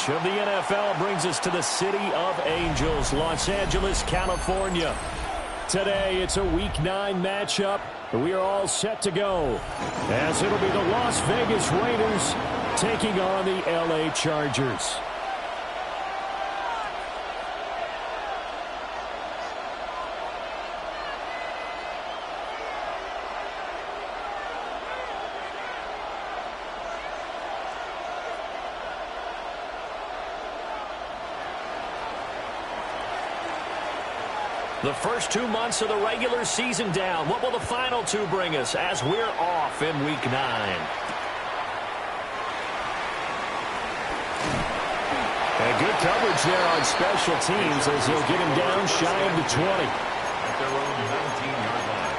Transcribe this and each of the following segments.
coverage of the NFL brings us to the City of Angels, Los Angeles, California. Today, it's a Week 9 matchup. We are all set to go, as it'll be the Las Vegas Raiders taking on the LA Chargers. The first 2 months of the regular season down. What will the final 2 bring us as we're off in Week 9? And good coverage there on special teams as he'll get him down shy of the 20. At their own 19-yard line.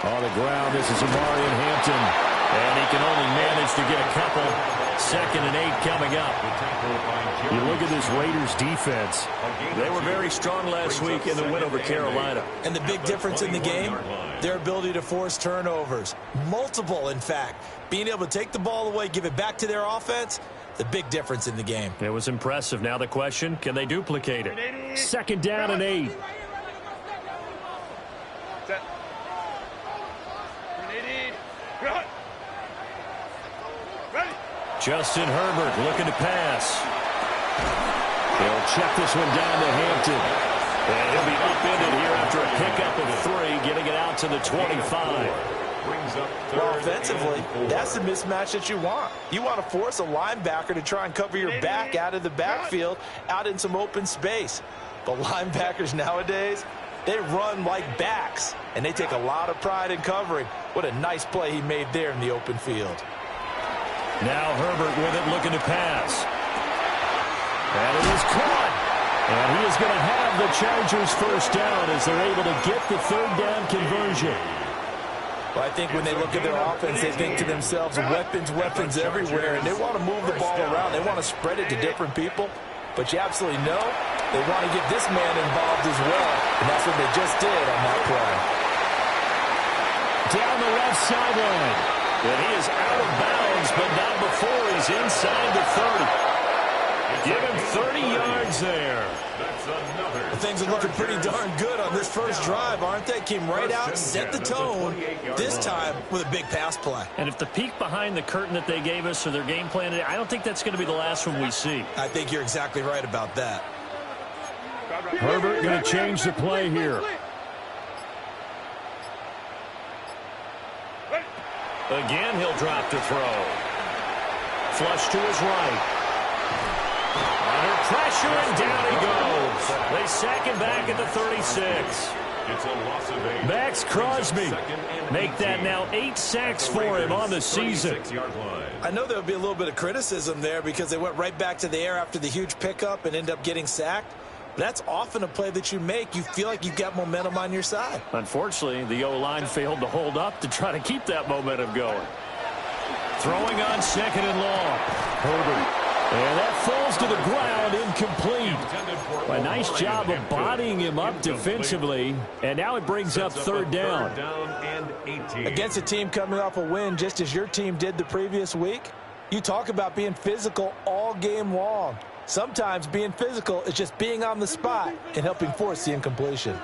On the ground, this is Amari in Hampton, and he can only manage to get a couple. 2nd and 8 coming up. You look at this Raiders defense. They were very strong last week in the win over Carolina. And the big difference in the game, their ability to force turnovers. Multiple, in fact. Being able to take the ball away, give it back to their offense, the big difference in the game. It was impressive. Now the question, can they duplicate it? 2nd down and 8. Justin Herbert looking to pass. They'll check this one down to Hampton. And he'll be upended here after a pickup of 3, getting it out to the 25. Well, offensively, that's the mismatch that you want. You want to force a linebacker to try and cover your back out of the backfield, out in some open space. But linebackers nowadays, they run like backs, and they take a lot of pride in covering. What a nice play he made there in the open field. Now Herbert with it, looking to pass. And it is caught. And he is going to have the Chargers first down as they're able to get the 3rd down conversion. Well, I think when they look at their offense, they think to themselves, weapons, weapons everywhere, and they want to move the ball around. They want to spread it to different people. But you absolutely know they want to get this man involved as well, and that's what they just did on that play. Down the left sideline. And he is out of bounds, but not before he's inside the 30. Give him 30 yards there. Well, things are looking pretty darn good on this first drive, aren't they? Came right out, set the tone, this time with a big pass play. And if the peek behind the curtain that they gave us or their game plan today, I don't think that's going to be the last one we see. I think you're exactly right about that. Herbert going to change the play here. Again, he'll drop to throw. Flush to his right. Under pressure, and down he goes. They sack him back at the 36. It's a loss of 8. Max Crosby make that now 8 sacks for him on the season. I know there would be a little bit of criticism there because they went right back to the air after the huge pickup and end up getting sacked. That's often a play that you make. You feel like you've got momentum on your side. Unfortunately, the O-line failed to hold up to try to keep that momentum going. Throwing on 2nd and long. Herbert. And that falls to the ground, incomplete. A nice job of bodying him up defensively. And now it brings up 3rd down. Against a team coming off a win just as your team did the previous week, you talk about being physical all game long. Sometimes being physical is just being on the spot and helping force the incompletion.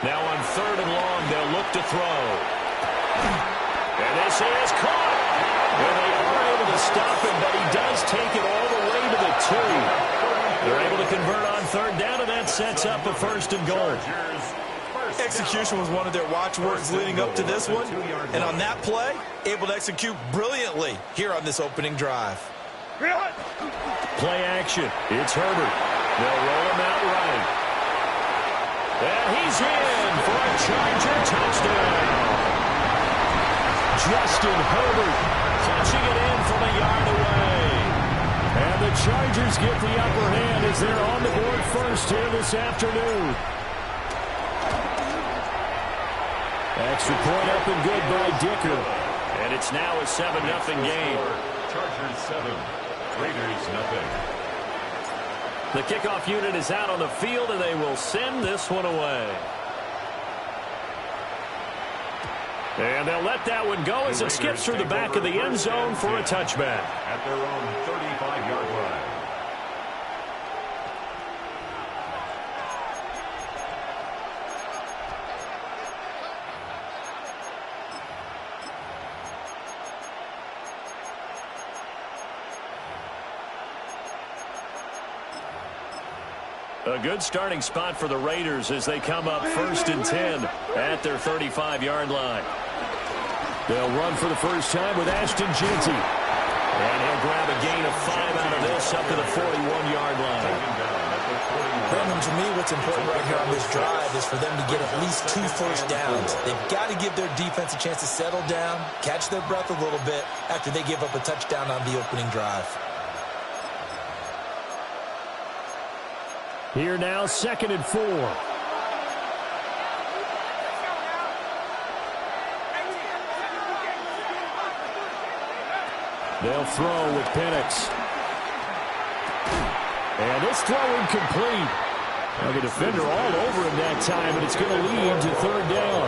Now on 3rd and long, they'll look to throw. And this is caught. And they are able to stop him, but he does take it all the way to the 2. They're able to convert on 3rd down, and that sets up a 1st and goal. Execution was one of their watchwords leading up to this one. And on that play, able to execute brilliantly here on this opening drive. Play action. It's Herbert. They'll roll him out right. And he's in for a Charger touchdown. Justin Herbert punching it in from a yard away. And the Chargers get the upper hand as they're on the board first here this afternoon. Extra point up and good by Dicker. And it's now a 7-0 game. Chargers 7, Raiders nothing. The kickoff unit is out on the field, and they will send this one away. And they'll let that one go as it skips through the back of the end zone for a touchback. At their own 35-yard line. A good starting spot for the Raiders as they come up 1st and 10 at their 35-yard line. They'll run for the first time with Ashton Jeanty. And he'll grab a gain of 5 out of this up to the 41-yard line. Brandon, to me, what's important right here on this drive is for them to get at least 2 first downs. They've got to give their defense a chance to settle down, catch their breath a little bit after they give up a touchdown on the opening drive. Here now, 2nd and 4. They'll throw with Penix. And this throw incomplete. Now the defender all over him that time, and it's going to lead to 3rd down.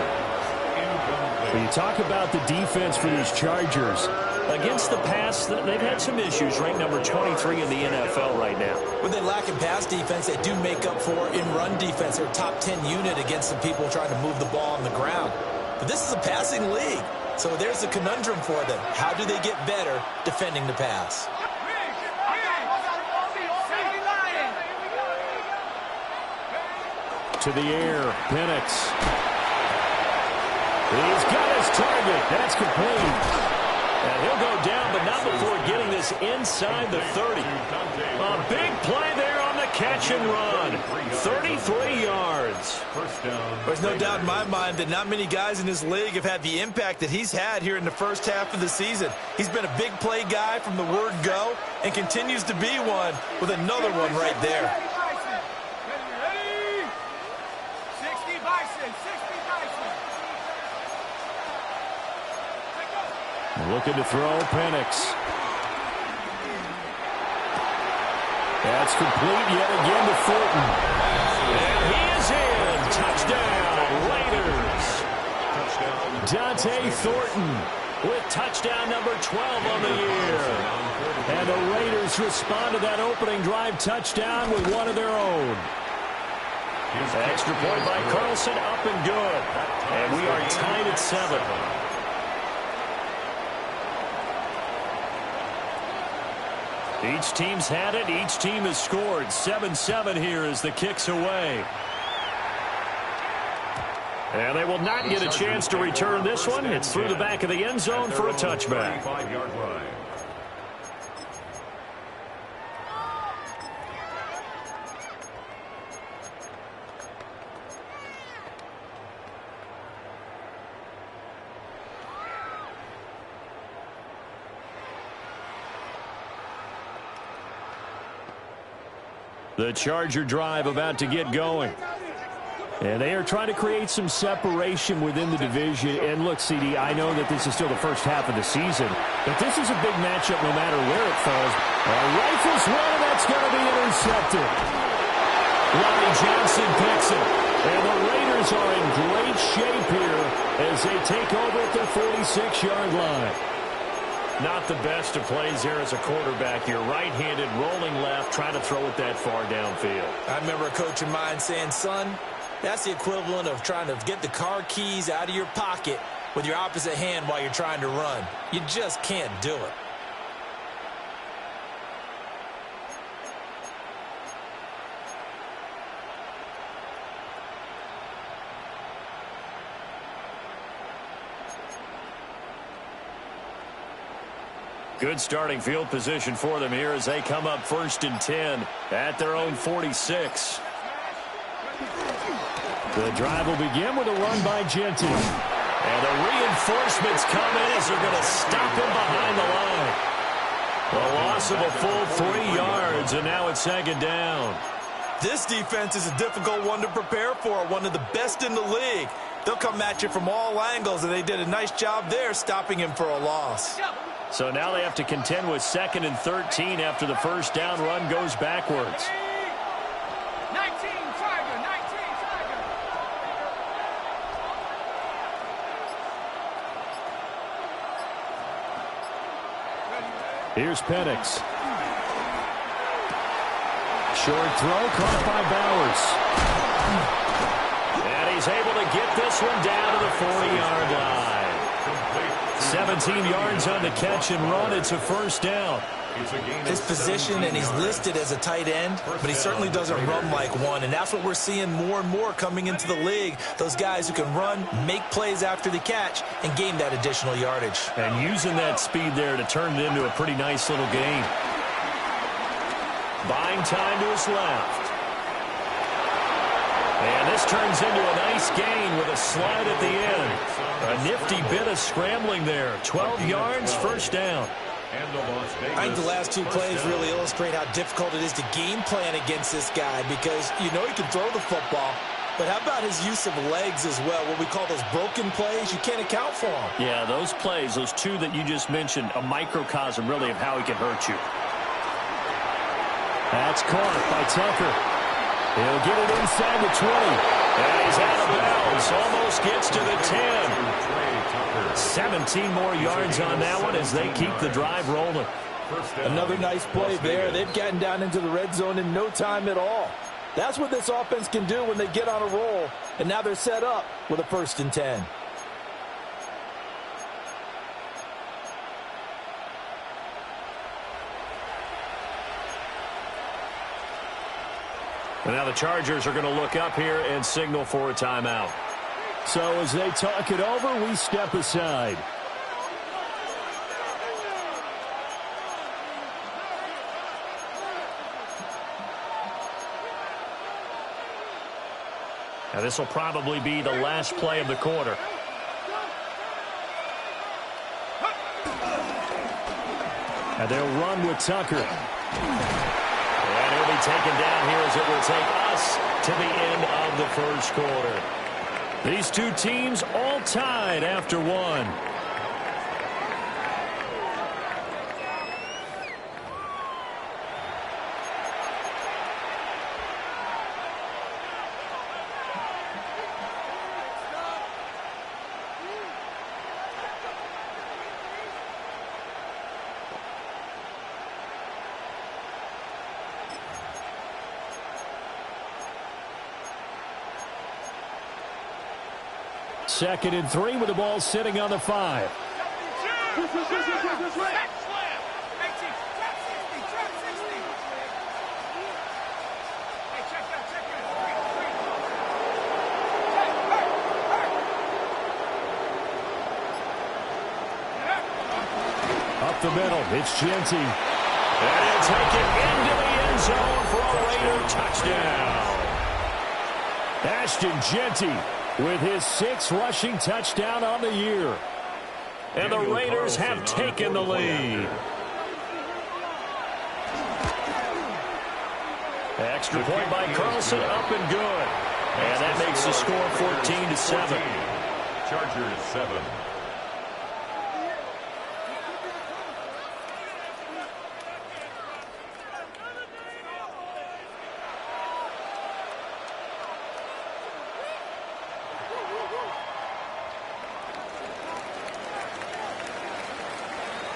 When you talk about the defense for these Chargers, against the pass, they've had some issues. Ranked number 23 in the NFL right now. When they lack in pass defense, they do make up for in run defense. They're a top 10 unit against some people trying to move the ball on the ground. But this is a passing league. So there's a conundrum for them. How do they get better defending the pass? To the air, Penix. He's got his target. That's complete. And he'll go down, but not before getting this inside the 30. A big play there on the catch and run. 33 yards. There's no doubt in my mind that not many guys in this league have had the impact that he's had here in the first half of the season. He's been a big play guy from the word go and continues to be one with another one right there. Looking to throw, Penix. That's complete yet again to Thornton. And he is in. Touchdown, Raiders. Dante Thornton with touchdown number 12 on the year. And the Raiders respond to that opening drive touchdown with one of their own. Extra point by Carlson, up and good. And we are tied at 7. Each team's had it. Each team has scored. 7-7 here as the kick's away. And they will not get a chance to return this one. It's through the back of the end zone for a touchback. The Charger drive about to get going. And they are trying to create some separation within the division. And look, CD, I know that this is still the first half of the season, but this is a big matchup no matter where it falls. Rifles one, and that's going to be intercepted. Lonnie Johnson picks it. And the Raiders are in great shape here as they take over at their 46-yard line. Not the best of plays there as a quarterback. You're right-handed, rolling left, trying to throw it that far downfield. I remember a coach of mine saying, son, that's the equivalent of trying to get the car keys out of your pocket with your opposite hand while you're trying to run. You just can't do it. Good starting field position for them here as they come up 1st and 10 at their own 46. The drive will begin with a run by Jeanty. And a reinforcements come in as they're going to stop him behind the line. A loss of a full 3 yards, and now it's second down. This defense is a difficult one to prepare for, one of the best in the league. They'll come at you from all angles, and they did a nice job there stopping him for a loss. So now they have to contend with 2nd and 13 after the first down run goes backwards. 19, Tiger, 19, Tiger. Here's Penix. Short throw caught by Bowers. And he's able to get this one down to the 40-yard line. 17 yards on the catch and run. It's a first down. His position, and he's listed as a tight end, but he certainly doesn't run like one, and that's what we're seeing more and more coming into the league. Those guys who can run, make plays after the catch, and gain that additional yardage. And using that speed there to turn it into a pretty nice little gain. Buying time to his left. And this turns into a nice gain with a slide at the end. A nifty bit of scrambling there. 12 yards, first down. I think the last 2 plays really illustrate how difficult it is to game plan against this guy, because you know he can throw the football, but how about his use of legs as well? What we call those broken plays, you can't account for them. Yeah, those plays, those 2 that you just mentioned, a microcosm really of how he can hurt you. That's caught by Tucker. He'll get it inside the 20. And he's out of bounds. Almost gets to the 10. 17 more yards on that one as they keep the drive rolling. Another nice play there. They've gotten down into the red zone in no time at all. That's what this offense can do when they get on a roll. And now they're set up with a 1st and 10. And now the Chargers are going to look up here and signal for a timeout. So as they talk it over, we step aside. Now this will probably be the last play of the quarter. And they'll run with Tucker. And he'll be taken down here as it will take us to the end of the first quarter. These 2 teams all tied after 1. Second and 3 with the ball sitting on the 5. Up the middle, it's Genty. And he'll take it into the end zone for a Raider touchdown. Ashton Genty with his 6th rushing touchdown on the year. And the Raiders have taken the lead. Extra point by Carlson, up and good. And that makes the score 14-7. Chargers 7.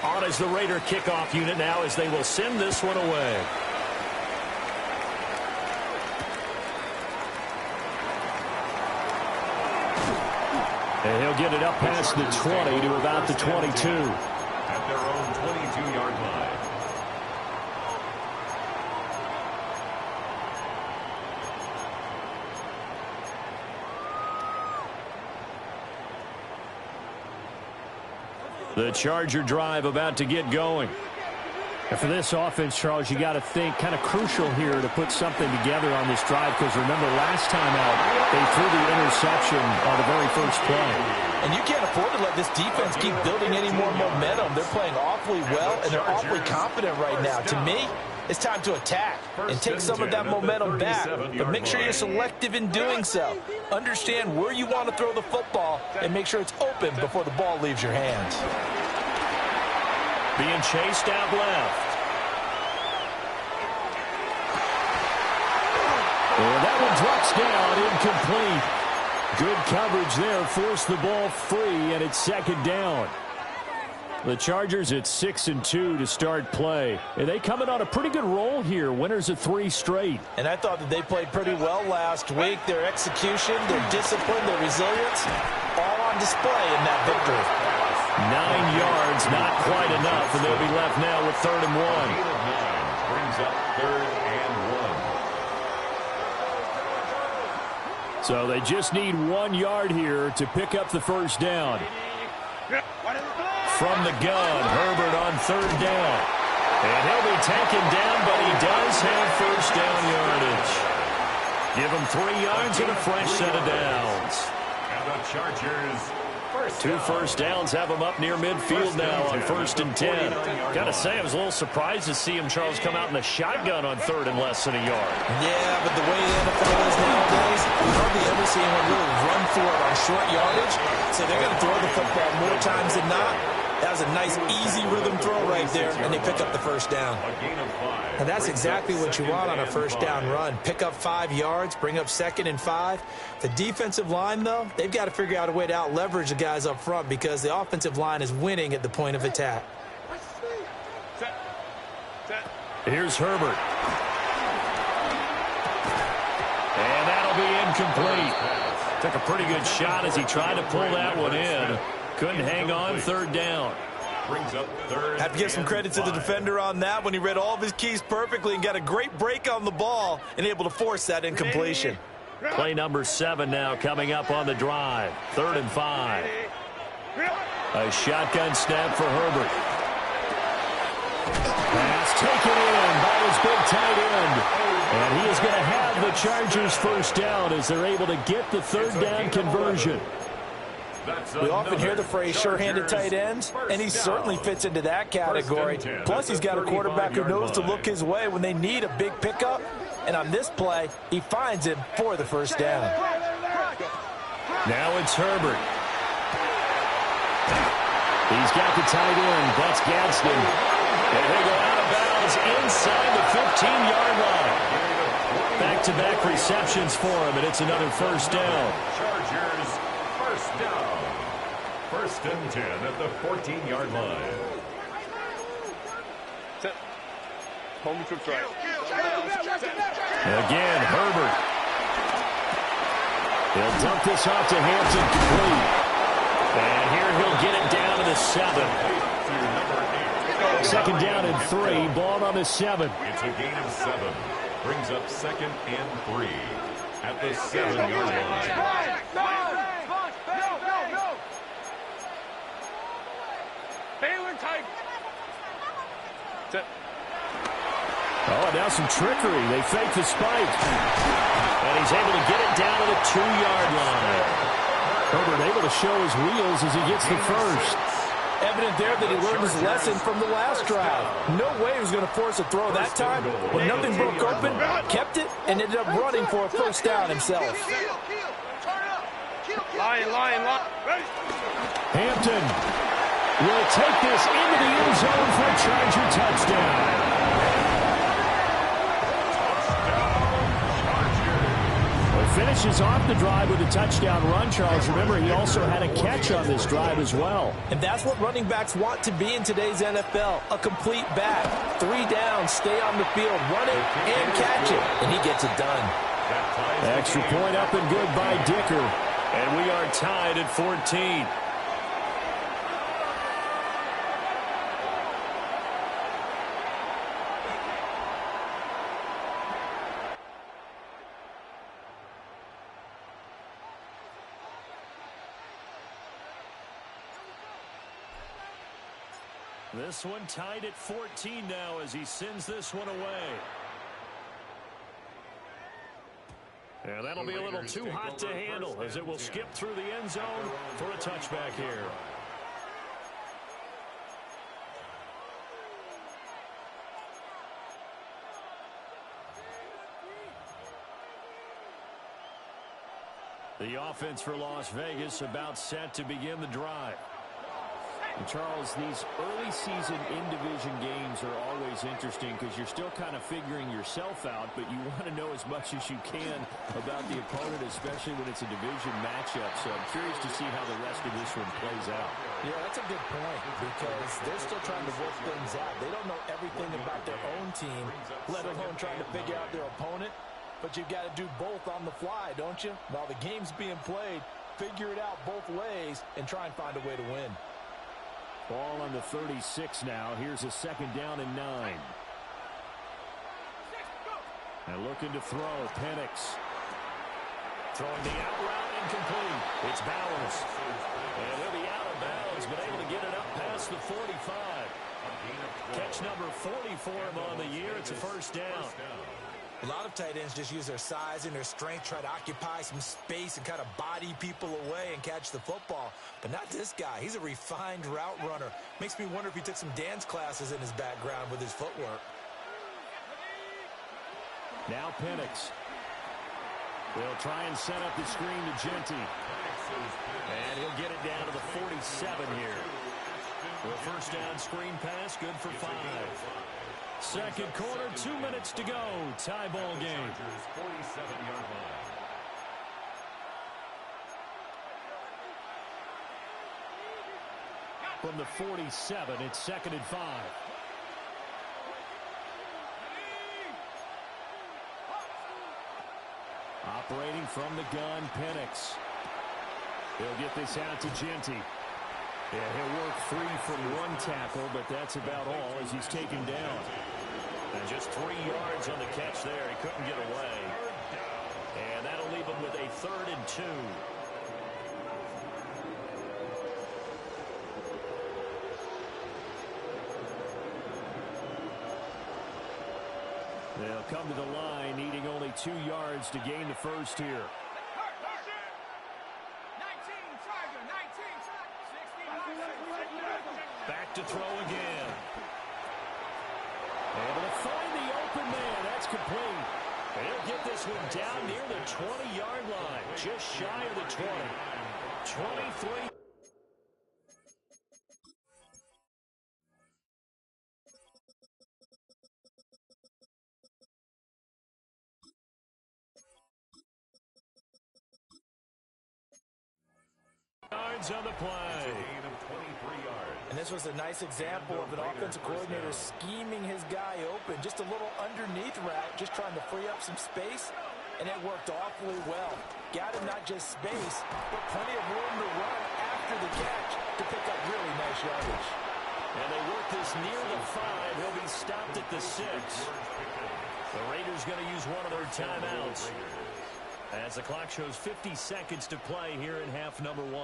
On as the Raider kickoff unit now as they will send this one away. And he'll get it up past the 20 to about the 22. At their own 22-yard line. The Charger drive about to get going. And for this offense, Charles, you got to think kind of crucial here to put something together on this drive, because remember last time out they threw the interception on the very first play. And you can't afford to let this defense keep building any more momentum. They're playing awfully well, and they're awfully confident right now. To me, it's time to attack and take some of that momentum back, but make sure you're selective in doing so. Understand where you want to throw the football and make sure it's open before the ball leaves your hands. Being chased out left. And that one drops down, incomplete. Good coverage there, forced the ball free, and it's second down. The Chargers at 6-2 to start play. And they coming on a pretty good roll here, winners of 3 straight. And I thought that they played pretty well last week. Their execution, their discipline, their resilience, all on display in that victory. 9 yards, not quite enough, and they'll be left now with 3rd and 1. Brings up 3rd and 1. So they just need 1 yard here to pick up the first down. From the gun, Herbert on 3rd down. And he'll be taken down, but he does have first down yardage. Give him 3 yards and a fresh set of downs. And the Chargers, 2 first downs have him up near midfield now on 1st and 10. Got to say, I was a little surprised to see him, Charles, come out in the shotgun on 3rd and less than a yard. Yeah, but the way the NFL is nowadays, you hardly ever see anyone really run for it on short yardage. So they're going to throw the football more times than not. That was a nice, easy rhythm throw right there, and they pick up the first down. And that's exactly what you want on a first down run. Pick up 5 yards, bring up 2nd and 5. The defensive line, though, they've got to figure out a way to out-leverage the guys up front because the offensive line is winning at the point of attack. Here's Herbert. And that'll be incomplete. Took a pretty good shot as he tried to pull that one in. Couldn't hang on, 3rd down. Brings up 3rd. Have to give some credit to the defender on that when he read all of his keys perfectly and got a great break on the ball and able to force that incompletion. Play number 7 now coming up on the drive. 3rd and 5. A shotgun snap for Herbert. Pass taken in by his big tight end. And he is going to have the Chargers first down as they're able to get the 3rd down conversion. We often hear the phrase sure-handed tight ends, and he certainly fits into that category. Plus, he's got a quarterback who knows to look his way when they need a big pickup. And on this play, he finds him for the first down. Now it's Herbert. He's got the tight end. That's Gadsden. And they go out of bounds inside the 15-yard line. Back-to-back receptions for him, and it's another first down. Chargers, first down. 1st and 10 at the 14-yard line. Home trips right. Again, Herbert. He'll dump this off to Hampton complete. And here he'll get it down to the 7. 2nd down and 3. Ball on the 7. It's a gain of 7. Brings up 2nd and 3 at the 7-yard line. Oh, now some trickery. They fake the spike. And he's able to get it down to the 2-yard line. Herbert able to show his wheels as he gets the first. Evident there that he learned his lesson from the last drive. No way he was going to force a throw that time. When nothing broke open, kept it, and ended up running for a first down himself. Lion. Hampton will take this into the end zone for a Charger touchdown. Finishes off the drive with a touchdown run, Charles. Remember, he also had a catch on this drive as well. And that's what running backs want to be in today's NFL, a complete back. 3 downs, stay on the field, run it, and catch it. And he gets it done. Extra point up and good by Dicker. And we are tied at 14. This one tied at 14 now as he sends this one away. And that'll be a little too hot to handle as it will skip through the end zone for a touchback here. The offense for Las Vegas about set to begin the drive. And Charles, these early season in-division games are always interesting because you're still kind of figuring yourself out, but you want to know as much as you can about the opponent, especially when it's a division matchup. So I'm curious to see how the rest of this one plays out. Yeah, that's a good point because they're still trying to work things out. They don't know everything about their own team, let alone trying to figure out their opponent. But you've got to do both on the fly, don't you? While the game's being played, figure it out both ways and try and find a way to win. Ball on the 36 now. Here's a 2nd down and 9. And looking to throw, Penix. Throwing the out route incomplete. It's Bowers. And he'll be out of bounds, but able to get it up past the 45. Catch number 40 for him on the year. It's a 1st down. A lot of tight ends just use their size and their strength, try to occupy some space and kind of body people away and catch the football. But not this guy. He's a refined route runner. Makes me wonder if he took some dance classes in his background with his footwork. Now Penix. They'll try and set up the screen to Genty. And he'll get it down to the 47 here. The 1st down screen pass, good for 5. 2nd quarter, 2 minutes to go. Tie ball game. 47-yard line. From the 47, it's 2nd and 5. Operating from the gun, Penix. He'll get this out to Genty. Yeah, he'll work 3 from 1 tackle, but that's about all as he's taken down. And just 3 yards on the catch there. He couldn't get away. And that'll leave him with a 3rd and 2. They'll come to the line, needing only 2 yards to gain the 1st here. Back to throw again. Able to find the open man. That's complete. And he'll get this one down near the 20-yard line. Just shy of the 20. 23. Yards on the play. Gain of 23 yards. And this was a nice example of an offensive coordinator scheming his guy open. Just a little underneath route, just trying to free up some space. And it worked awfully well. Got him not just space, but plenty of room to run after the catch to pick up really nice yardage. And they work this near the 5. He'll be stopped at the 6. The Raiders going to use one of their timeouts as the clock shows 50 seconds to play here in half number 1.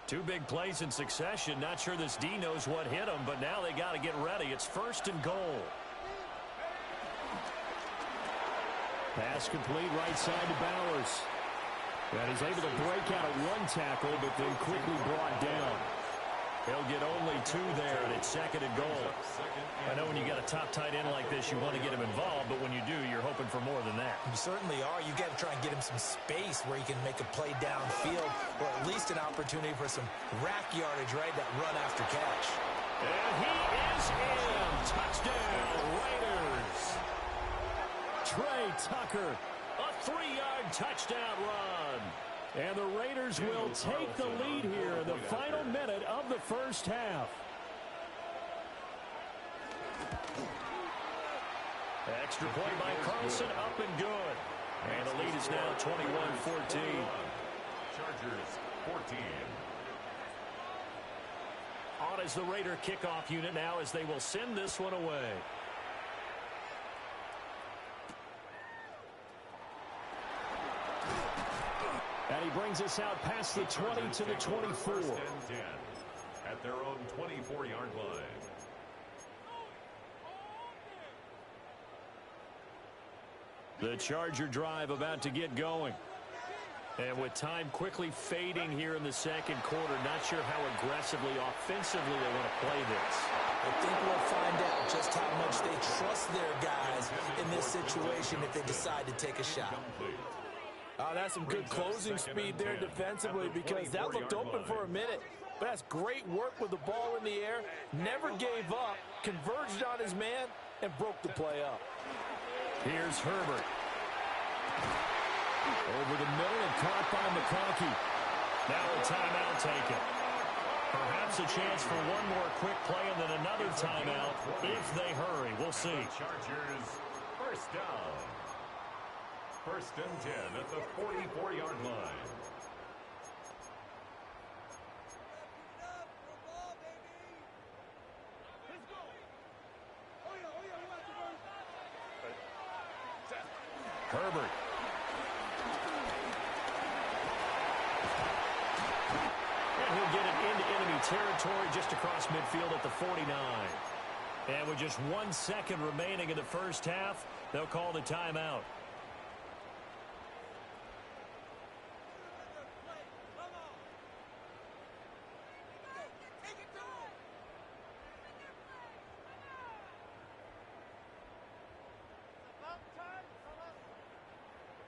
Two big plays in succession. Not sure this D knows what hit him, but now they got to get ready. It's 1st and goal. Pass complete right side to Bowers. And he's able to break out of 1 tackle, but then quickly brought down. He'll get only 2 there, and it's 2nd and goal. I know when you got a top tight end like this, you want to get him involved, but when you do, you're hoping for more than that. You certainly are. You've got to try and get him some space where he can make a play downfield, or at least an opportunity for some rack yardage, right? That run after catch. And he is in. Touchdown, Raiders. Trey Tucker. A 3-yard touchdown run. And the Raiders will take the lead here in the final minute of the 1st half. Extra point by Carlson, up and good. And the lead is now 21-14. Chargers 14. On is the Raider kickoff unit now as they will send this one away. And he brings us out past the 20 to the 24. First and 10 at their own 24-yard line. The Charger drive about to get going. And with time quickly fading here in the second quarter, not sure how aggressively, offensively they want to play this. I think we'll find out just how much they trust their guys in this situation if they decide to take a shot. That's some good closing speed there defensively because that looked open for a minute. But that's great work with the ball in the air. Never gave up, converged on his man, and broke the play up. Here's Herbert. Over the middle and caught by McConkey. Now a timeout taken. Perhaps a chance for one more quick play and then another timeout if they hurry. We'll see. Chargers first down. First and 10 at the 44-yard line. Herbert. And he'll get it into enemy territory just across midfield at the 49. And with just 1 second remaining in the first half, they'll call the timeout.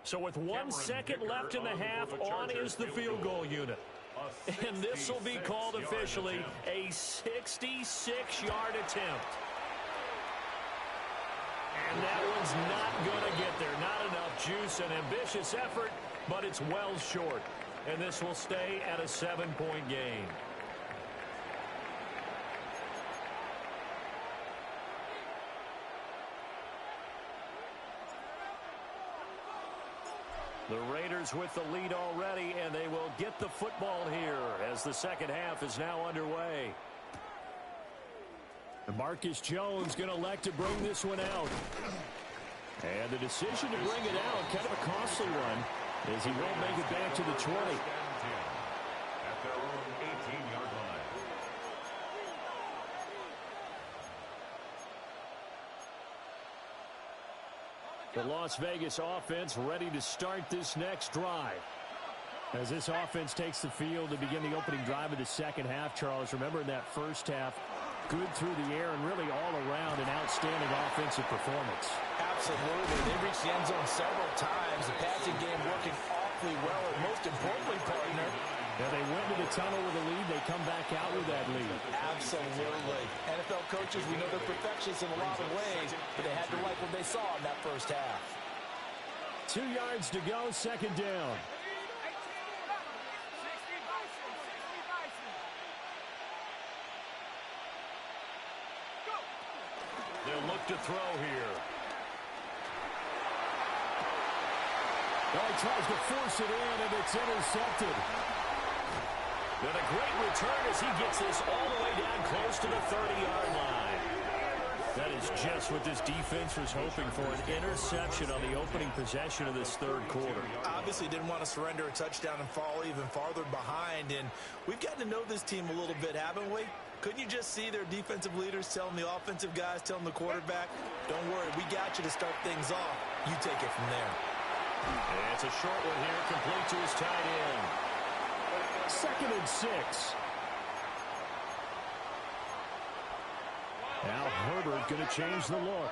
So with 1 second left in the half, on is the field goal unit. And this will be called officially a 66-yard attempt. And that one's not going to get there. Not enough juice, an ambitious effort, but it's well short. And this will stay at a 7-point game. The Raiders with the lead already, and they will get the football here as the second half is now underway. And Marcus Jones going to elect to bring this one out. And the decision to bring it out, kind of a costly one, as he won't make it back to the 20. At their own 18-yard line. The Las Vegas offense ready to start this next drive. As this offense takes the field to begin the opening drive of the second half, Charles, remember in that first half, good through the air and really all around an outstanding offensive performance. Absolutely. They reached the end zone several times. The passing game working awfully well. And most importantly, partner, yeah, they went to the tunnel with a lead. They come back out with that lead. Absolutely. NFL coaches, we know they're perfectionists in a lot of ways, but they had to like what they saw in that first half. 2 yards to go, second down. They'll look to throw here. Well, he tries to force it in, and it's intercepted. And a great return as he gets this all the way down close to the 30-yard line. That is just what this defense was hoping for, an interception on the opening possession of this third quarter. Obviously didn't want to surrender a touchdown and fall even farther behind, and we've gotten to know this team a little bit, haven't we? Couldn't you just see their defensive leaders telling the offensive guys, telling the quarterback, don't worry, we got you to start things off. You take it from there. And it's a short one here, complete to his tight end. 2nd and 6. Now Herbert going to change the look.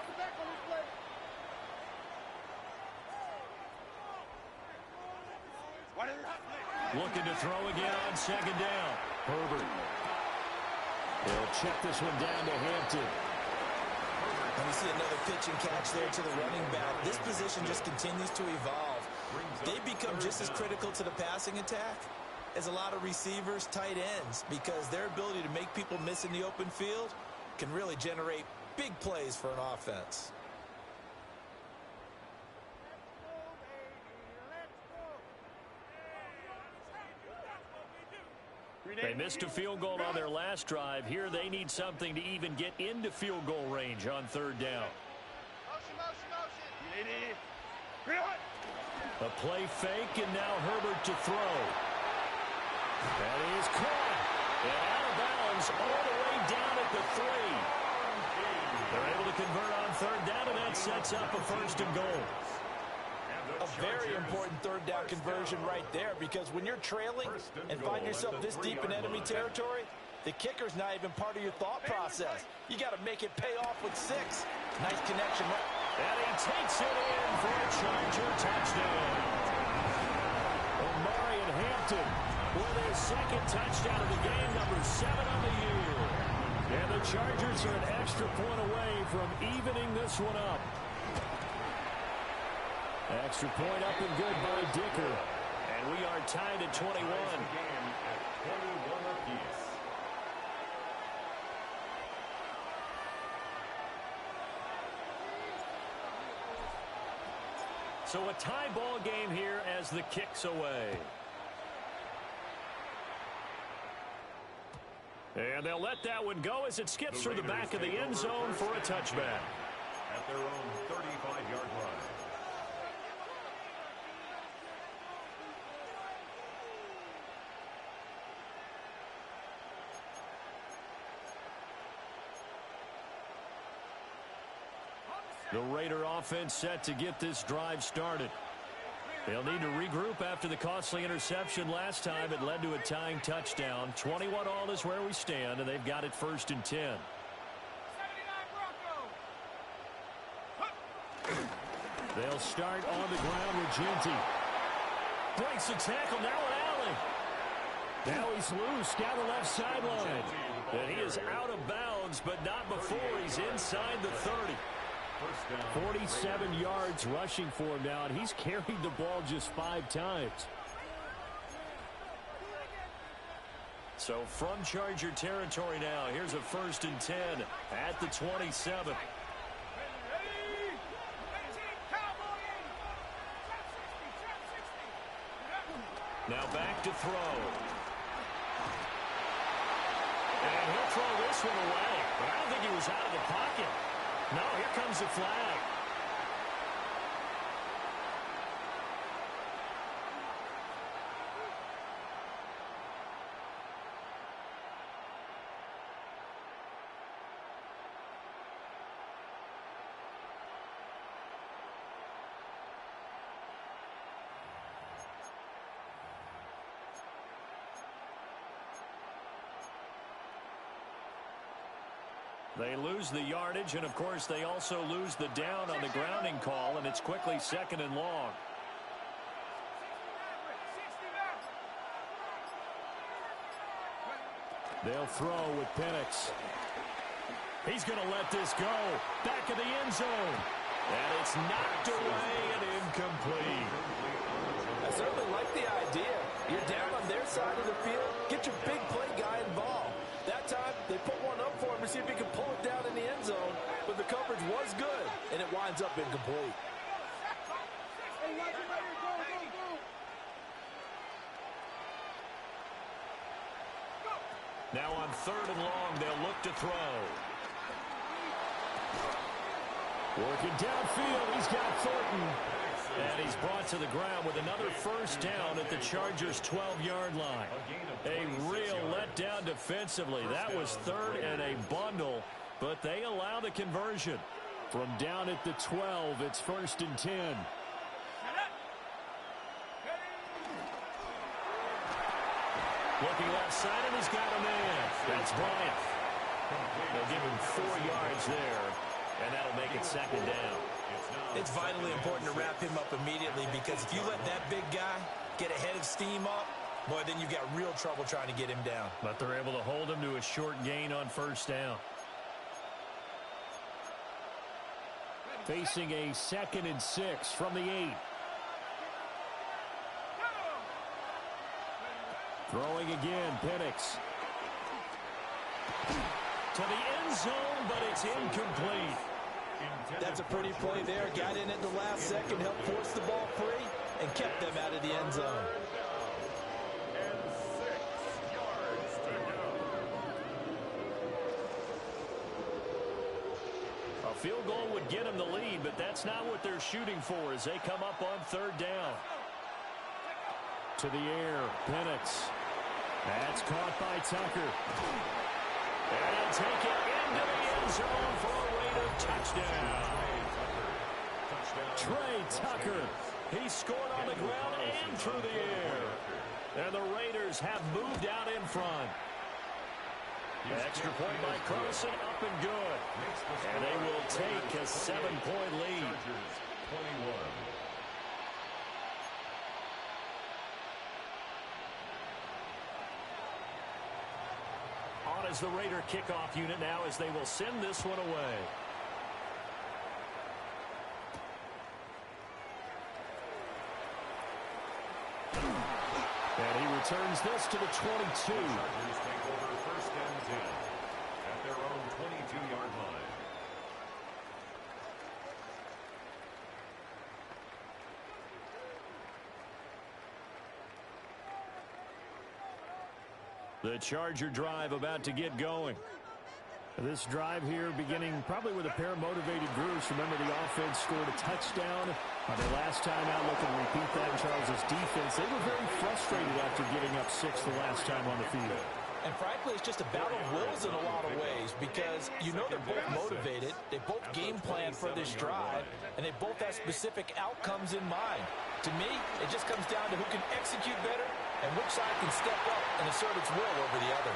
Looking to throw again on second down. Herbert. They'll check this one down to Hampton. And we see another pitch and catch there to the running back. This position just continues to evolve. They become just as critical to the passing attack as a lot of receivers, tight ends, because their ability to make people miss in the open field can really generate big plays for an offense. They missed a field goal on their last drive. Here they need something to even get into field goal range on third down. A play fake, and now Herbert to throw. That is caught. And out of bounds all the way down at the 3. They're able to convert on third down, and that sets up a first and goal. A very important third down conversion right there, because when you're trailing and find yourself this deep in enemy territory, the kicker's not even part of your thought process. You got to make it pay off with 6. Nice connection. And he takes it in for a Charger touchdown. Omarion Hampton with his second touchdown of the game, number 7 on the year. And the Chargers are an extra point away from evening this one up. Extra point up and good by Dicker. And we are tied at 21. So a tie ball game here as the kick's away. And they'll let that one go as it skips through the back of the end zone for a touchback. At their own 35-yard line. The Raider offense set to get this drive started. They'll need to regroup after the costly interception last time. It led to a tying touchdown. 21 all is where we stand, and they've got it 1st and 10. They'll start on the ground with Genty. Breaks the tackle, now an alley. Now he's loose down the left sideline. And he is out of bounds, but not before he's inside the 30. 47 yards rushing for him now, and he's carried the ball just 5 times. So from Charger territory now, here's a 1st and 10 at the 27. Now back to throw. And he'll throw this one away, but I don't think he was out of the pocket. No, here comes the flag. They lose the yardage, and of course they also lose the down on the grounding call, and it's quickly 2nd and long. They'll throw with Penix. He's going to let this go. Back of the end zone. And it's knocked away and incomplete. I certainly like the idea. You're down on their side of the field. Get your big play guy involved. That time, they put one up for him to see if he can pull it down in the end zone. But the coverage was good, and it winds up incomplete. Now on 3rd and long, they'll look to throw. Working downfield, he's got Thornton. And he's brought to the ground with another 1st down at the Chargers' 12-yard line. A real letdown defensively. That was 3rd and a bundle, but they allow the conversion. From down at the 12, it's 1st and 10. Looking left side, and he's got a man. That's Bryant. They'll give him 4 yards there, and that'll make it 2nd down. It's vitally important to wrap him up immediately, because if you let that big guy get a head of steam up, boy, then you've got real trouble trying to get him down. But they're able to hold him to a short gain on 1st down. Facing a 2nd and 6 from the 8. Throwing again, Penix. To the end zone, but it's incomplete. That's a pretty play there. Got in at the last second, helped force the ball free, and kept them out of the end zone. get them the lead, but that's not what they're shooting for as they come up on third down. To the air, Penix. That's caught by Tucker. And he'll take it into the end zone for a Raider touchdown. Trey Tucker. He scored on the ground and through the air. And the Raiders have moved out in front. Extra point by Carson, up and good. And they will take a 7-point lead. 21. On as the Raider kickoff unit now as they will send this one away. And he returns this to the 22. Chargers take over first and 10 at their own 22-yard line. The Charger drive about to get going. This drive here beginning probably with a pair of motivated groups. Remember, the offense scored a touchdown on their last time out. Looking to repeat that in Charles' defense. They were very frustrated after giving up 6 the last time on the field. And frankly, it's just a battle of wills in a lot of ways because you know they're both motivated. They both game plan for this drive, and they both have specific outcomes in mind. To me, it just comes down to who can execute better and which side can step up and assert its will over the other.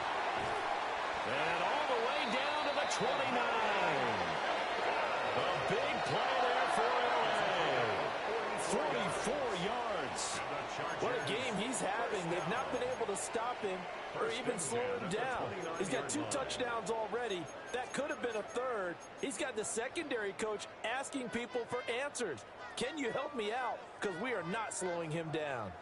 And all the way down to the 29. A big play there for LA. 44 yards. What a game he's having. They've not been able to stop him or even slow him down. He's got 2 touchdowns already. That could have been a third. He's got the secondary coach asking people for answers. Can you help me out? Because we are not slowing him down.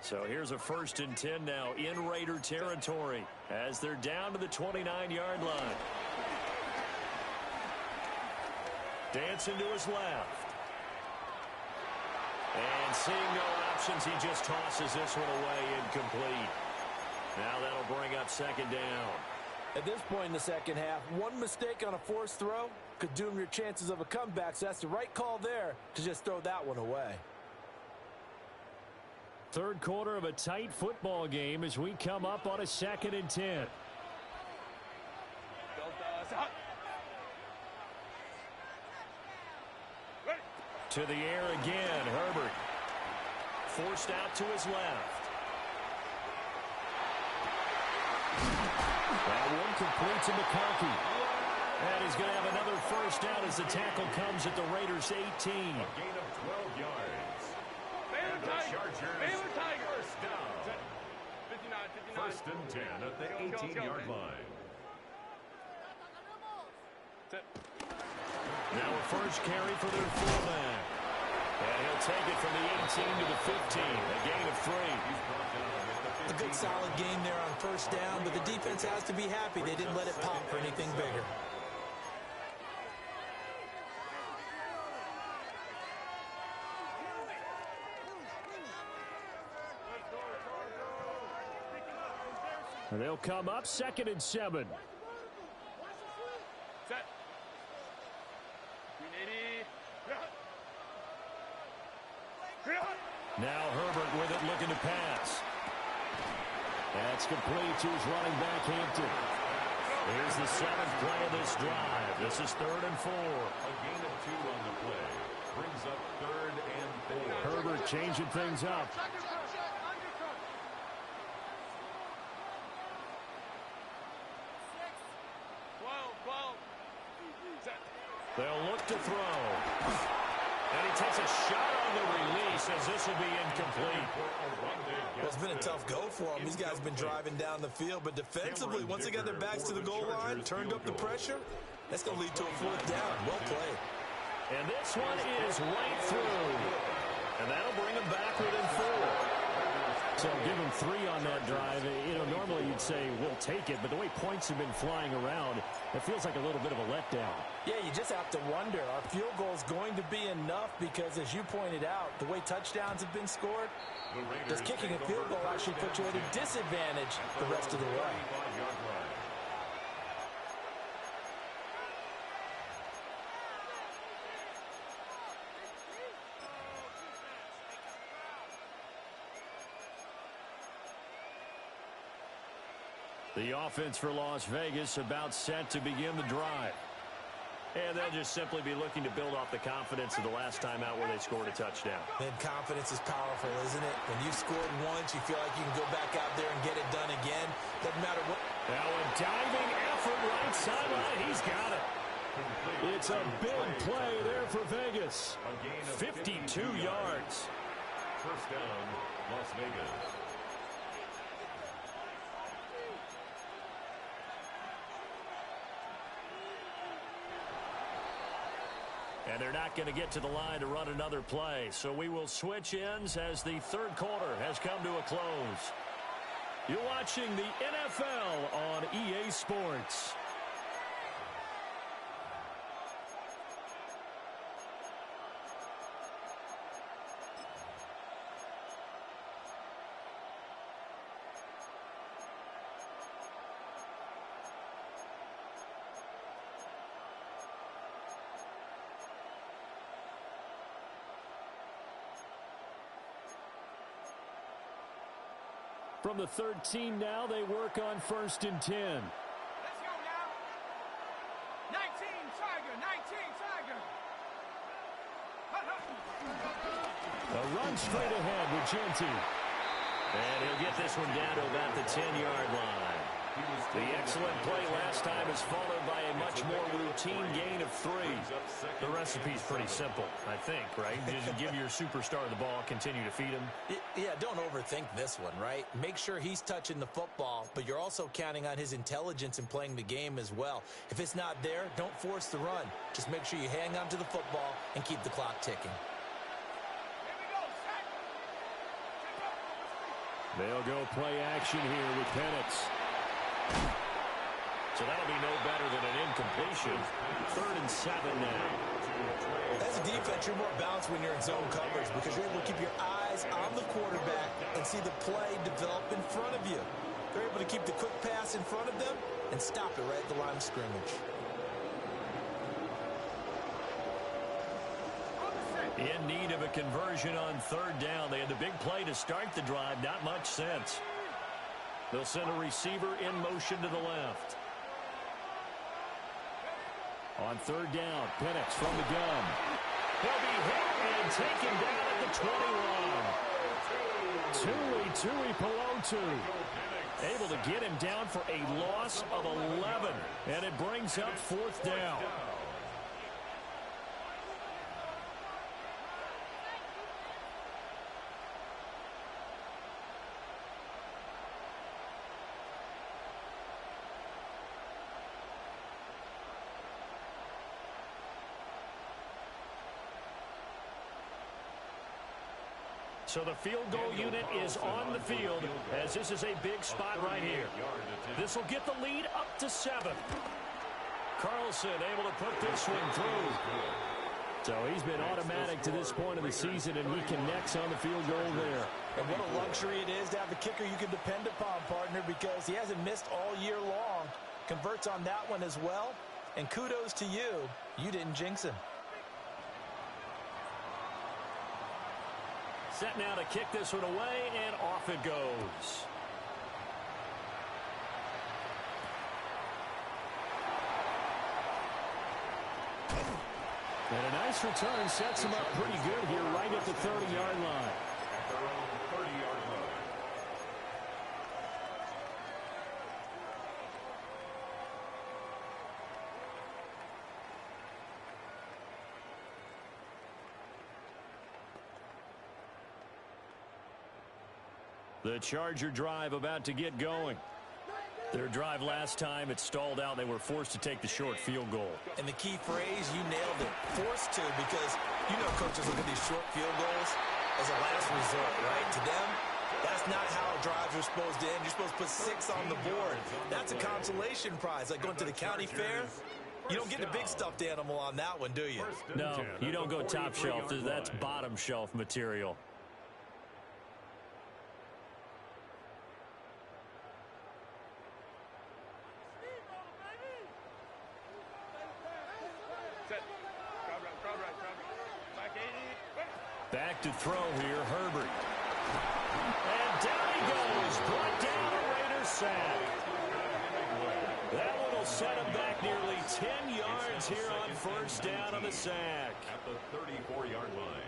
So here's a 1st and 10 now in Raider territory as they're down to the 29-yard line. Dancing to his left. And seeing no options, he just tosses this one away incomplete. Now that'll bring up 2nd down. At this point in the second half, one mistake on a forced throw could doom your chances of a comeback. So that's the right call there to just throw that one away. Third quarter of a tight football game as we come up on a 2nd and 10. To the air again, Herbert. Forced out to his left. That one complete to McConkey. And he's going to have another 1st down as the tackle comes at the Raiders' 18. A gain of 12 yards. And the Chargers, first down. 1st and 10 at the 18-yard line. Now a first carry for their fullback. And he'll take it from the 18 to the 15. A gain of 3. A good solid game there on 1st down, but the defense has to be happy they didn't let it pop for anything bigger. And they'll come up 2nd and 7. Now Herbert with it, looking to pass. That's complete to his running back, Hampton. Here's the 7th play of this drive. This is 3rd and 4. A gain of 2 on the play. Brings up 3rd and 4. Herbert changing things up. They'll look to throw. And he takes a shot on the release as this will be incomplete. Well, it's been a tough go for them. These guys have been driving down the field, but defensively, once they got their backs to the goal line, turned up the pressure, that's going to lead to a 4th down. Well played. And this one is right through. And that'll bring them back within 4. So give them 3 on that drive. You know, normally you'd say, we'll take it, but the way points have been flying around, it feels like a little bit of a letdown. Yeah, you just have to wonder, are field goals going to be enough? Because as you pointed out, the way touchdowns have been scored, does kicking a field goal actually put you at a disadvantage the rest of the way? The offense for Las Vegas about set to begin the drive. And they'll just simply be looking to build off the confidence of the last time out where they scored a touchdown. And confidence is powerful, isn't it? When you've scored once, you feel like you can go back out there and get it done again. Doesn't matter what. Now a diving effort right sideline. He's got it. It's a big play there for Vegas. 52 yards. First down, Las Vegas. And they're not going to get to the line to run another play. So we will switch ends as the third quarter has come to a close. You're watching the NFL on EA Sports. From the 13 now, they work on 1st and 10. Let's go now. 19 Tiger, 19 Tiger. A run straight ahead with Genty. And he'll get this one down to about the 10-yard line. The excellent play last time is followed by a much more routine gain of 3. The recipe's pretty simple, I think, right? Just give your superstar the ball, continue to feed him. Yeah, don't overthink this one, right? Make sure he's touching the football, but you're also counting on his intelligence in playing the game as well. If it's not there, don't force the run. Just make sure you hang on to the football and keep the clock ticking. They'll go play action here with Penix. So that'll be no better than an incompletion. 3rd and 7 now. As a defense, you're more balanced when you're in zone coverage because you're able to keep your eyes on the quarterback and see the play develop in front of you. They're able to keep the quick pass in front of them and stop it right at the line of scrimmage. In need of a conversion on 3rd down. They had the big play to start the drive. Not much sense. They'll send a receiver in motion to the left. On 3rd down, Penix from the gun. He'll be hit and taken down at the 21. Tui Pelotu. Able to get him down for a loss of 11. And it brings up 4th down. So the field goal unit is on the field as this is a big spot right here. This will get the lead up to 7. Carlson able to put this one through. So he's been automatic to this point of the season, and he connects on the field goal there. And what a luxury it is to have a kicker you can depend upon, partner, because he hasn't missed all year long. Converts on that one as well. And kudos to you. You didn't jinx him. Set now to kick this one away, and off it goes. And a nice return sets him up pretty good here right at the 30-yard line. At their own 30-yard line. The Charger drive about to get going. Their drive last time, it stalled out. They were forced to take the short field goal. And the key phrase, you nailed it. Forced to, because you know coaches look at these short field goals as a last resort, right? To them, that's not how drives are supposed to end. You're supposed to put 6 on the board. That's a consolation prize, like going to the county fair. You don't get the big stuffed animal on that one, do you? No, you don't go top shelf. That's bottom shelf material. Back to throw here, Herbert. And down he goes, brought down a Raiders sack. will set him back nearly 10 yards here on first down on the sack. At the 34-yard line.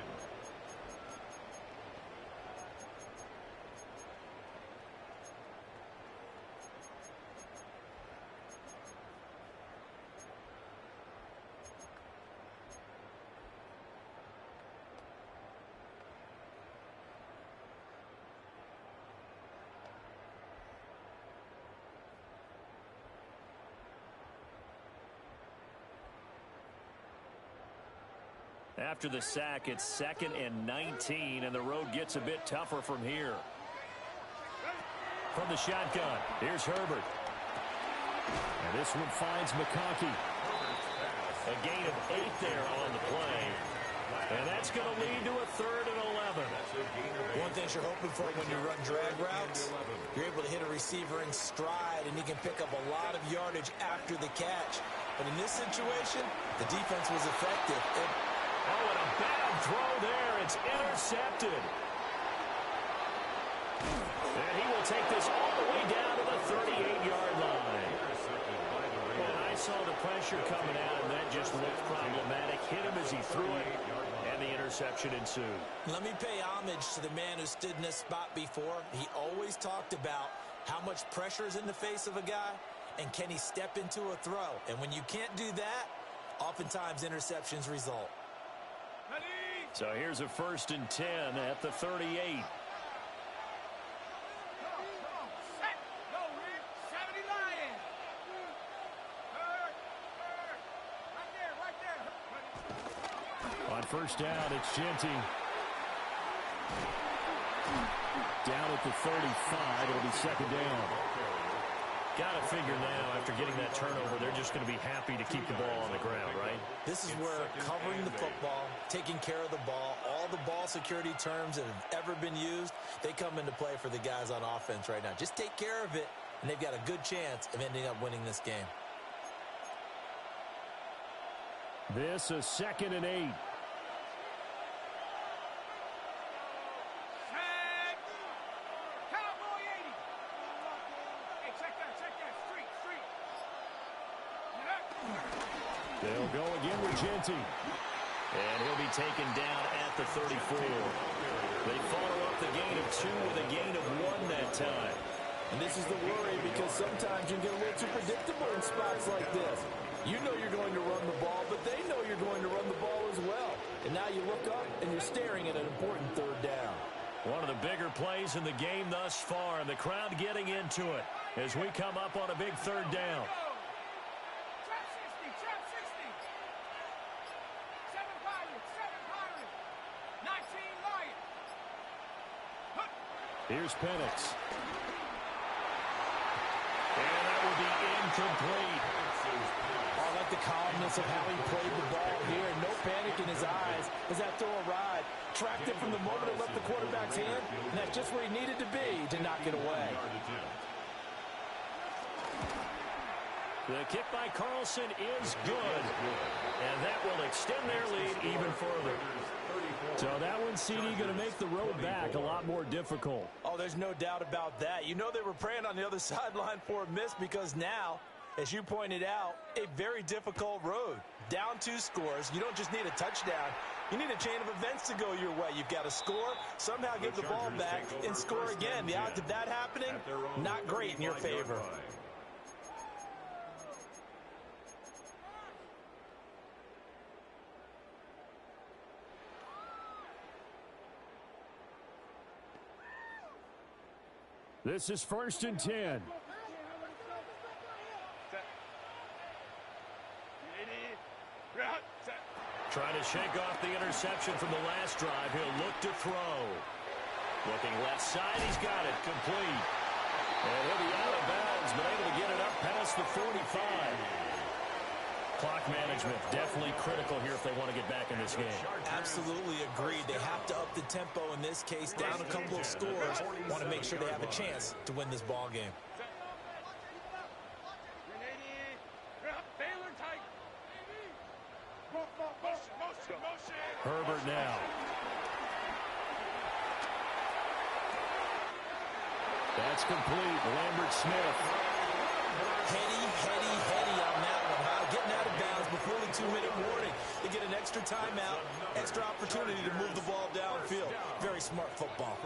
After the sack, it's 2nd and 19, and the road gets a bit tougher from here. From the shotgun, here's Herbert. And this one finds McConkey. A gain of 8 there on the play. And that's going to lead to a 3rd and 11. One thing you're hoping for when you run drag routes, you're able to hit a receiver in stride, and he can pick up a lot of yardage after the catch. But in this situation, the defense was effective. Oh, and a bad throw there. It's intercepted. And he will take this all the way down to the 38-yard line. And I saw the pressure coming out, and that just looked problematic. Hit him as he threw it, and the interception ensued. Let me pay homage to the man who stood in this spot before. He always talked about how much pressure is in the face of a guy, and can he step into a throw. And when you can't do that, oftentimes interceptions result. So here's a 1st and 10 at the 38. On first down, it's Genty. Down at the 35, it'll be 2nd down. Got to figure now, after getting that turnover, they're just going to be happy to keep the ball on the ground, right? This is where covering the football, taking care of the ball, all the ball security terms that have ever been used, they come into play for the guys on offense right now. Just take care of it, and they've got a good chance of ending up winning this game. This is 2nd and 8. They'll go again with Genty. And he'll be taken down at the 34. They follow up the gain of 2 with a gain of 1 that time. And this is the worry, because sometimes you get a little too predictable in spots like this. You know you're going to run the ball, but they know you're going to run the ball as well. And now you look up, and you're staring at an important 3rd down. One of the bigger plays in the game thus far, and the crowd getting into it as we come up on a big 3rd down. Here's Penix. And that will be incomplete. I like the calmness of how he played the ball here. No panic in his eyes as that throw arrived. Tracked it from the moment it left the quarterback's hand, and that's just where he needed to be to knock it away. The kick by Carlson is good. And that will extend their lead even further. So that one, CD, going to make the road back a lot more difficult. Oh, there's no doubt about that. You know they were praying on the other sideline for a miss, because now, as you pointed out, a very difficult road. Down 2 scores. You don't just need a touchdown. You need a chain of events to go your way. You've got to score, somehow get the ball back, and score again. The odds of that happening, not great in your favor. This is 1st and 10. Trying to shake off the interception from the last drive. He'll look to throw. Looking left side. He's got it. Complete. And he'll be out of bounds, but able to get it up past the 45. Clock management definitely critical here if they want to get back in this game. Absolutely agreed. They have to up the tempo in this case, down a couple of scores. Want to make sure they have a chance to win this ball game. Herbert now. That's complete. Lambert Smith. Heady fully 2-minute warning. They get an extra timeout, extra opportunity to move the ball downfield. Very smart football.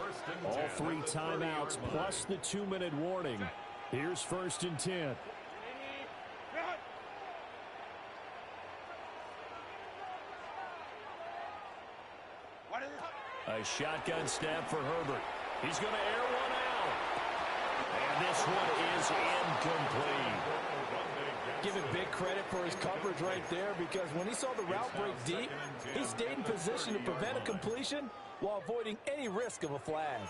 All 3 timeouts plus the 2-minute warning. Here's 1st and 10. A shotgun snap for Herbert. He's going to air one out. And this one is incomplete. Give him big credit for his coverage right there, because when he saw the route break deep, he stayed in position to prevent a completion while avoiding any risk of a flag.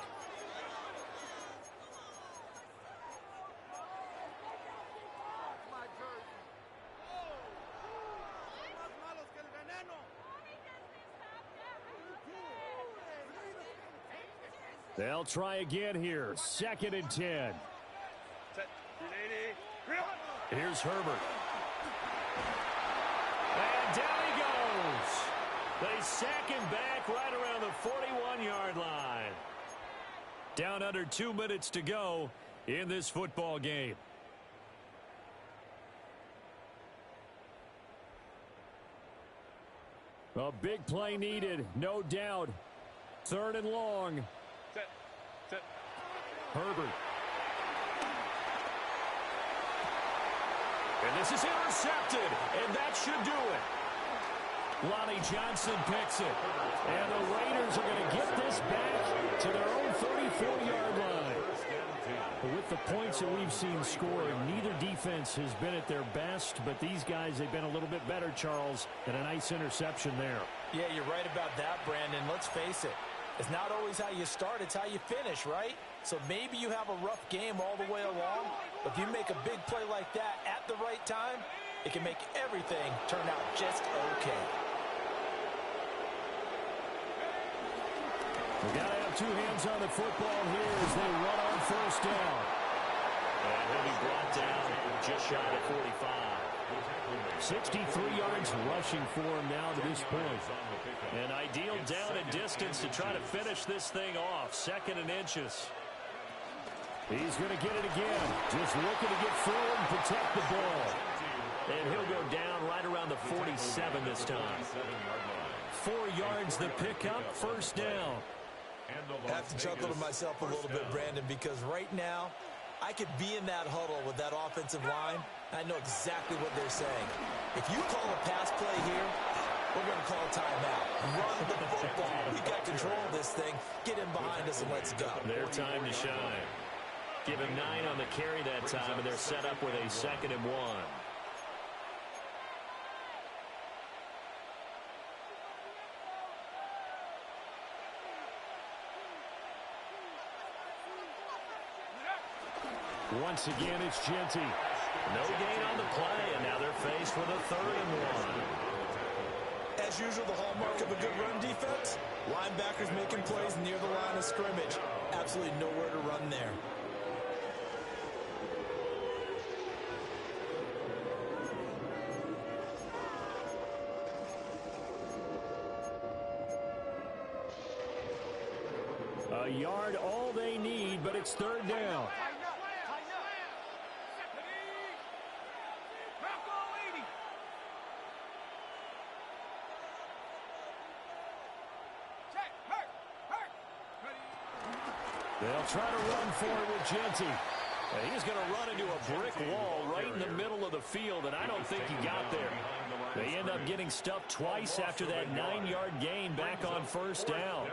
They'll try again here. 2nd and 10. Here's Herbert. And down he goes. They sack him back right around the 41-yard line. Down under 2 minutes to go in this football game. A big play needed, no doubt. 3rd and long. Herbert. And this is intercepted, and that should do it. Lonnie Johnson picks it. And the Raiders are going to get this back to their own 34-yard line. With the points that we've seen scored, neither defense has been at their best, but these guys, they've been a little bit better, Charles, and a nice interception there. Yeah, you're right about that, Brandon. Let's face it. It's not always how you start, it's how you finish, right? So maybe you have a rough game all the way along, but if you make a big play like that at the right time, it can make everything turn out just okay. We've got to have 2 hands on the football here as they run on 1st down. And he'll be brought down just shy of 45. 63 yards rushing for him now to this point. An ideal down and distance to try to finish this thing off. 2nd and inches. He's going to get it again. Just looking to get forward and protect the ball. And he'll go down right around the 47 this time. 4 yards the pickup, 1st down. I have to chuckle to myself a little bit, Brandon, because right now, I could be in that huddle with that offensive line. I know exactly what they're saying. If you call a pass play here, we're going to call a timeout. Run the football. We got control of this thing. Get in behind us and let's go. Their time to shine. Give him 9 on the carry that time, and they're set up with a 2nd and 1. Once again, it's Genty. No gain on the play, and now they're faced with a 3rd and 1. As usual, the hallmark of a good run defense, linebackers making plays near the line of scrimmage. Absolutely nowhere to run there. A yard all they need, but it's 3rd down. They'll try to run for it with Genty. He's going to run into a brick wall right in the middle of the field, and I don't think he got there. They end up getting stuffed twice after that 9-yard gain back on 1st down.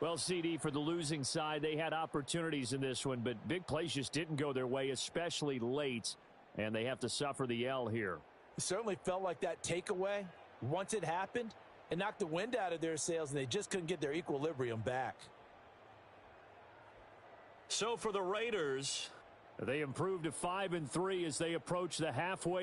Well, CD, for the losing side, they had opportunities in this one, but big plays just didn't go their way, especially late, and they have to suffer the L here. It certainly felt like that takeaway, once it happened, it knocked the wind out of their sails, and they just couldn't get their equilibrium back. So for the Raiders, they improved to 5-3 as they approach the halfway